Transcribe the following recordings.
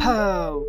How?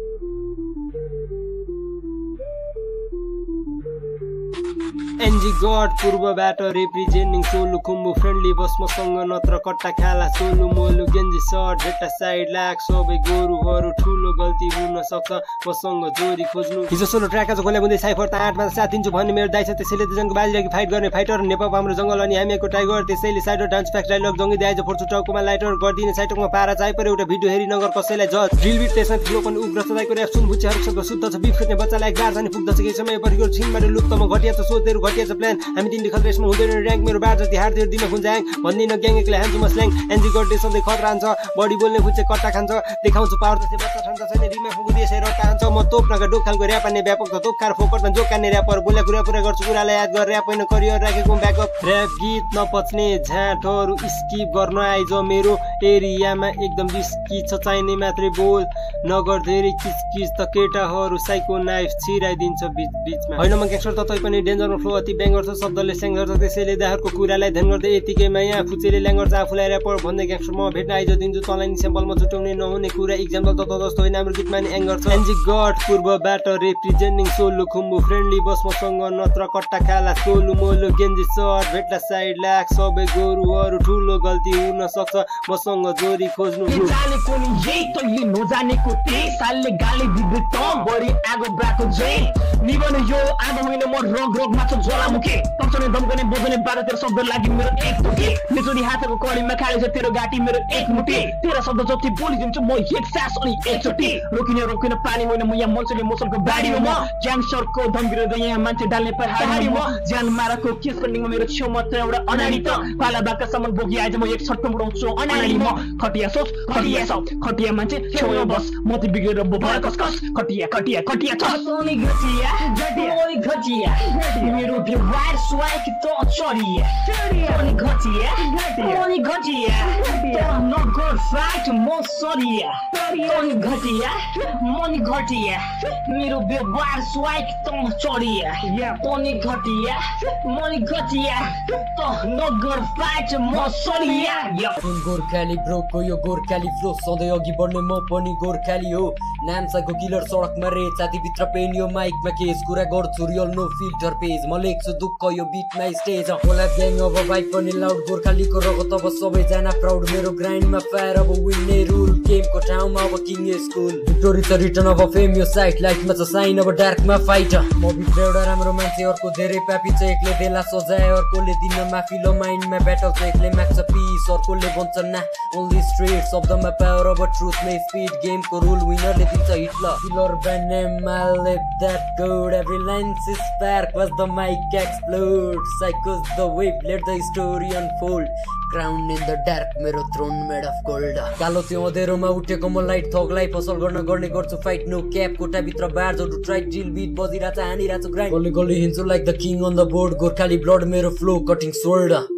NG God पूर्वबाट representing Solu Khumbu friendly बस मसँग नत्र कट्टा खाला सोलु मोलु गेन्जी सर्ट भेट्टा साइड लाग सबै गोरुहरू ठुलो गल्ती हुन सक्छ मसँग जोरी खोज्नु हिजो सोलो ट्र्याक आज गोल्या बुँदै साइफर त 8 मा साथ दिन्छु भन्ने मेरो दाइ छ त्यसैले जनको बाजिरहेको फाइट गर्ने फाइटर नेपप हाम्रो जंगल अनि हामीको टाइगर त्यसैले साइडर डान्स फ्याक्ट डायलग जंगी दाइ फोर्छु टाउकोमा लाइटर गर्दिने साइटकमा पारा चाहिँ पर एउटा भिडियो हेरि नगर कसैलाई जज ड्रिल बिट त्यसमा फ्लो पनि उग्र सदाइको र्याप सुन बुच्चाहरुसँग शुद्ध छ बिफ खेल्ने बच्चालाई गार जाने पुग्दछ केही समय परिको छिनबाट लुप्तमा घटिया छ सोचेरु घटिया छ प्लान हामी तिनले खल रेसमा हुँदैन र्याङ्क मेरो बार जति हार दिएर दिन खुन्जाङ भन्दिन ग्याङ एकले हान्छु म स्ल्याङ एनजी गर्दै सधैँ खतरा हान्छ बडी बोल्ने खुच्चे कट्टा खान्छ देखाउँछु पावर जस्तै बच्चा ठान्छ छैन रिमा फुगु देशै रट्टा हान्छ म तोप नगा डोक खालको र्याप हान्ने व्यापक त तोप कार फोकटमा जोक कान्ने र्यापर बोल्या कुरा पुरा गर्छु कुरालाई याद गर र्याप होइन करियर राखेको ब्याकअप र्याप गीत नपच्ने झाटहरू स्किप गर्न आइज मेरो एरियामा एकदम रिस्की छ चाहिने मात्रै बोल नगर धेरै किचकिच त केटाहरू साइको नाइफ छिराइदिन्छ बीचमा होइन म ग्याङ्स्टर त तै पनि डेन्जरमा फ्लो अति ब्याङ्गर छ शब्दले स्याङ्गर छ त्यसैले दाहरको कुरालाई ध्यान गर्दै यतिकैमा यहाँ फुचेले ल्याङ्गर छ आफूलाई र्यापर भन्दै ग्याङ्स्टर म भेट्न आइज दिन्छु तँलाई नि स्याम्पलमा छुट्याउने नहुने कुरा इक्जाम्पल त जस्तो होइन हाम्रो गीतमा नि एङ्गर छ एनजी गड पूर्वबाट रिप्रेजेन्टिङ सोलु खुम्बु फ्रेन्डली बस मसँग नत्र कट्टा खाला सोलु मोलु गेन्जी सर्ट भेट्ला साइड लाग सबै गोरुहरू ठुलो गल्ती हुन सक्छ मसँग जोरी खोज्नु जानेको नि यही तैले नजानेको त्यही सालले गाली दिँदै त बढी आगो ब्राको जै निभन यो आगो होइन म रग रगमा छ ज्वालामुखी तर्सने दम्कने बोझने बाह्र तेरो शब्द लागि मेरो एक मुठी मेचोरी हातको कडीमा खाले छ तेरो घाँटी मेरो एक मुठी तेरा शब्द जति बोलिदिन्छु म एक सास अनि एकचोटि रोकिन पानी होइन म यहाँ मन्छेले मसलको बाढी हो म ग्याङ्स्टरको धम्किँदै यहाँ मान्छे डाल्ने पहाडी म ज्यान माराको केस पेन्डिङमा मेरो छेउमा त एउटा अनाडी त पाला बाका सामान बोकी आएछ म एक छट्टो उडाउँछु अनाडी म खटिया सोच खटिया मान्छे छेउमा बस म त बिगेर बोभर कसकस खटिया सोनी घटिया मेरो व्यवहार स्वाइक त चढिया सोनी घटिया नगर फाइट म सरिया सोनी घटिया मेरो व्यवहार स्वाइक त चढिया सोनी घटिया त नगर फाइट म सरिया गोर्खाली ब्रोको यो गोर्खाली फ्लो सधैँ अघि बढ्ने म पनि गोर्खाली हो नाम्साको किलर सडकमा रे छातीभित्र पेन यो माइकमा केस कुरा गर्छु रियल नो फिल्टर पेज म लेख्छु दुःख यो बिटमा स्टेज होला ग्याङ अब बाइक पनि लाउड गोर्खालीको रगत अब सबैजना प्राउड मेरो ग्राइन्डमा फायर अब विन्ने रुल गेमको ठाउँमा अब किङ स्कुल भिक्टोरी छ रिटर्न अब फेम यो साइट लाइटमा छ साइन अब डार्कमा फाइट म भित्र एउटा राम्रो मान्छे अर्को धेरै पापी छ एकले बेला सजाए अर्कोले दिन माफिलो माइन्डमा ब्याटल छ एकले माग्छ पिस अर्कोले भन्छ ना ओन्ली स्ट्रेट शब्दमा पावर अब ट्रुथमा स्पिड गेमको रुल विनरले दिन्छ हिट ल killer band I live that good every line is spark was the mic explode psychos the wave let the story unfold crowned in the dark मेरो throne made of gold कालो त्यो अँधेरोमा उठेको म light थगलाई फसल गर्ने गर्छु fight no cap quota भित्र bar जोडु ट्राई ड्रिल बिट बजिरहेछ हानिरहेछ ग्राइन्ड गल्ली हिँड्छु like the king on the board Gorkhali blood मेरो फ्लो कटिङ स्वर्ड